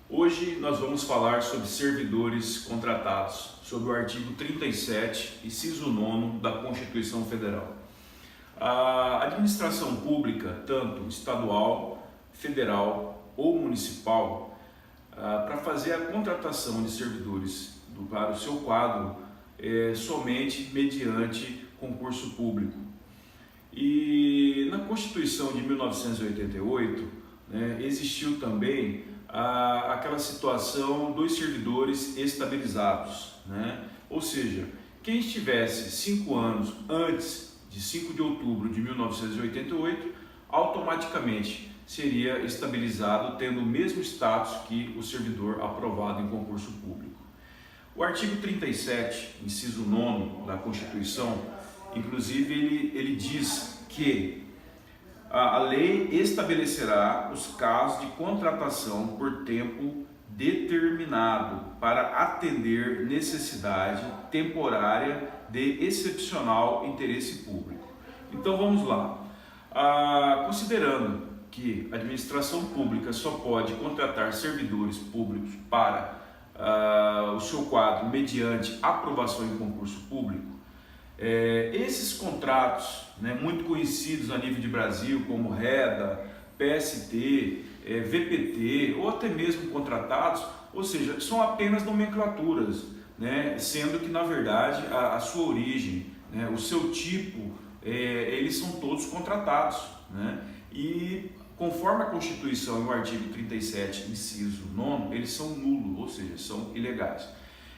Hoje nós vamos falar sobre servidores contratados, sobre o artigo 37, inciso 9 da Constituição Federal. A administração pública, tanto estadual, federal ou municipal, para fazer a contratação de servidores para o seu quadro, somente mediante concurso público. E na Constituição de 1988, existiu também aquela situação dos servidores estabilizados, Ou seja, quem estivesse 5 anos antes de 5 de outubro de 1988, automaticamente seria estabilizado, tendo o mesmo status que o servidor aprovado em concurso público. O artigo 37, inciso 9 da Constituição, inclusive ele diz que a lei estabelecerá os casos de contratação por tempo determinado para atender necessidade temporária de excepcional interesse público. Então vamos lá. Considerando que a administração pública só pode contratar servidores públicos para o seu quadro mediante aprovação em concurso público, esses contratos, muito conhecidos a nível de Brasil, como REDA, PST, VPT ou até mesmo contratados, ou seja, são apenas nomenclaturas, sendo que na verdade a sua origem, o seu tipo, eles são todos contratados, E conforme a Constituição, no artigo 37, inciso 9, eles são nulos, ou seja, são ilegais.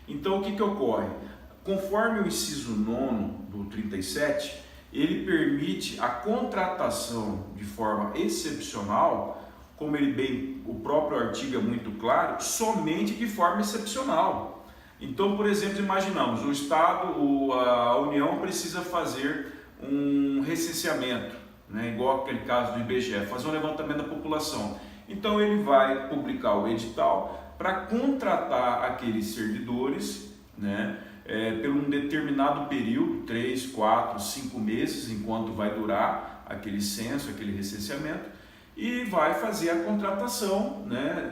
Então o que ocorre? Conforme o inciso 9 do 37, ele permite a contratação de forma excepcional, como o próprio artigo é muito claro, somente de forma excepcional. Então, por exemplo, imaginamos, o Estado, a União precisa fazer um recenseamento, igual aquele caso do IBGE, fazer um levantamento da população. Então ele vai publicar o edital para contratar aqueles servidores, por um determinado período, 3, 4, 5 meses, enquanto vai durar aquele censo, aquele recenseamento, e vai fazer a contratação,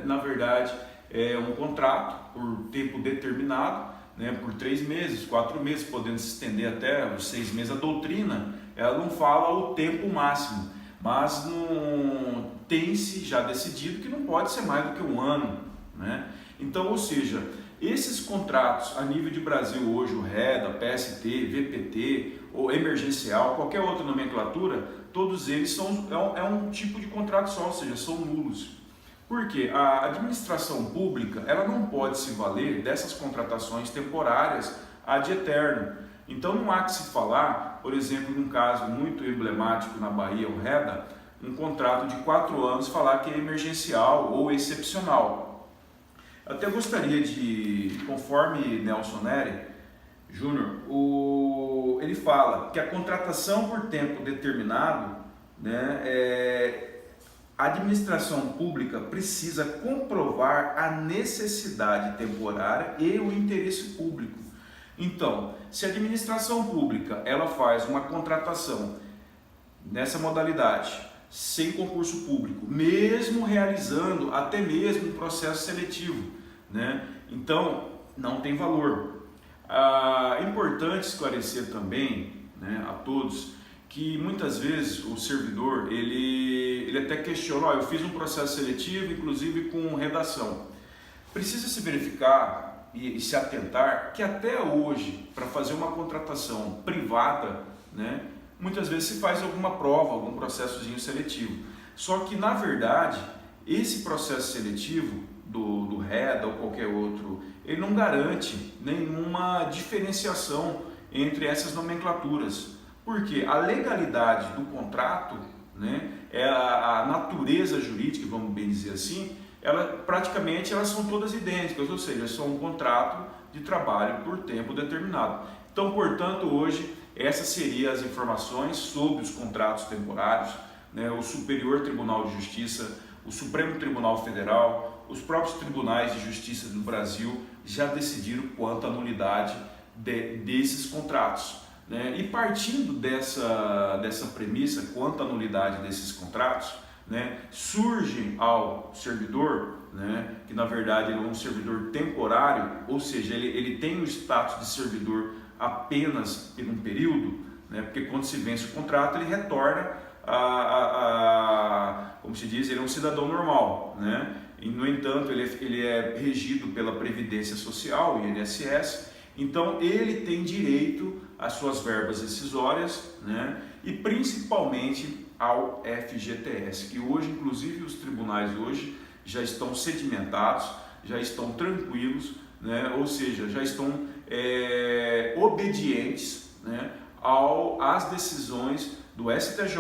Na verdade, é um contrato por tempo determinado, por 3 meses, 4 meses, podendo se estender até os 6 meses. A doutrina, ela não fala o tempo máximo, mas não tem-se já decidido que não pode ser mais do que 1 ano, Então, ou seja, esses contratos a nível de Brasil hoje, o REDA, PST, VPT ou emergencial, qualquer outra nomenclatura, todos eles é um tipo de contrato só, ou seja, são nulos. Por quê? A administração pública, ela não pode se valer dessas contratações temporárias ad eterno. Então não há que se falar, por exemplo, num caso muito emblemático na Bahia, o REDA, um contrato de 4 anos falar que é emergencial ou excepcional. Até gostaria de, conforme Nelson Neri Júnior, ele fala que a contratação por tempo determinado, a administração pública precisa comprovar a necessidade temporária e o interesse público. Então, se a administração pública ela faz uma contratação nessa modalidade, sem concurso público, mesmo realizando até mesmo um processo seletivo, Então, não tem valor. É importante esclarecer também, a todos, que muitas vezes o servidor, ele até questiona, eu fiz um processo seletivo, inclusive com redação. Precisa se verificar e se atentar que até hoje, para fazer uma contratação privada, muitas vezes se faz alguma prova, algum processozinho seletivo. Só que, na verdade, esse processo seletivo do REDA ou qualquer outro, ele não garante nenhuma diferenciação entre essas nomenclaturas. Porque a legalidade do contrato, a natureza jurídica, vamos bem dizer assim, praticamente elas são todas idênticas, ou seja, são um contrato de trabalho por tempo determinado. Então, portanto, hoje, essas seriam as informações sobre os contratos temporários. O Superior Tribunal de Justiça, o Supremo Tribunal Federal, os próprios tribunais de justiça do Brasil já decidiram quanto à nulidade desses contratos. E partindo dessa premissa quanto à nulidade desses contratos, surgem ao servidor né, que na verdade ele é um servidor temporário, ou seja, ele tem o status de servidor apenas por um período, né, porque quando se vence o contrato ele retorna como se diz, ele é um cidadão normal, né? E, no entanto, ele é regido pela Previdência Social, INSS, então ele tem direito às suas verbas rescisórias, né? E principalmente ao FGTS, que hoje, inclusive, os tribunais hoje já estão sedimentados, já estão tranquilos, né? Ou seja, já estão obedientes, né, às decisões do STJ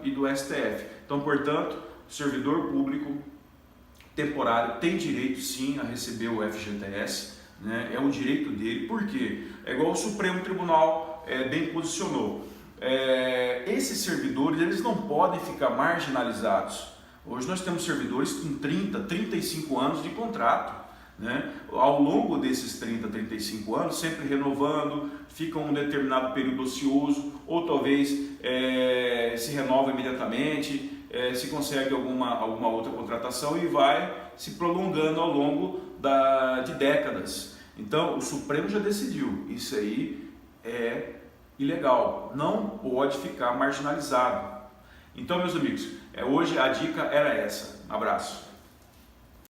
e do STF. Então, portanto, o servidor público temporário tem direito sim a receber o FGTS, né? É um direito dele, por quê? É igual o Supremo Tribunal bem posicionou. Esses servidores, eles não podem ficar marginalizados. Hoje nós temos servidores com 30, 35 anos de contrato, né? Ao longo desses 30, 35 anos, sempre renovando, fica um determinado período ocioso, ou talvez se renova imediatamente, se consegue alguma outra contratação e vai se prolongando ao longo de décadas. Então o Supremo já decidiu, isso aí é ilegal, não pode ficar marginalizado. Então, meus amigos, hoje a dica era essa. Abraço.